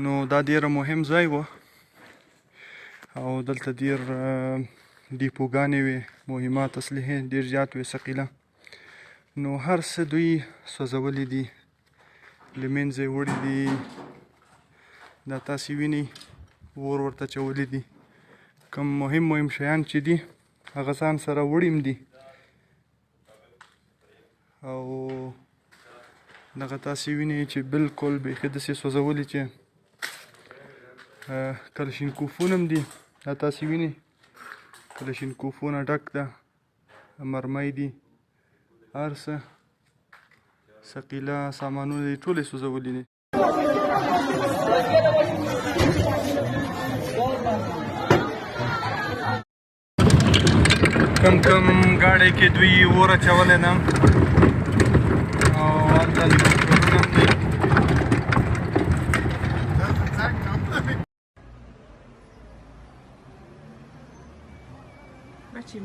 نو دا ډیره مهم ځای و او دلته ډیر ډیپوګانې وې، مهمات اسلحې ډیر زیات وې، ثقیله. نو هر څه دوی سوځولي دي، له منځه یې وړي دي. دا تاسې وینئ اور ورته اچولي دي. کوم مهم شیان چې دي هغه ځان سره وړي هم دي. او دغه تاسې وینئ چې بالکل بیخي داسې سوځولي چې کلشینکوفونه هم دي. دا تاسې وینئ کلشینکوفونه ډک ده، مرمۍ دي، هر څه ثقیله سامانونه دي، ټول یې سوځولي دي. کم ګاډۍ کې دوی اور اچولی ده او هلته موټرونه هم دي. Bacim.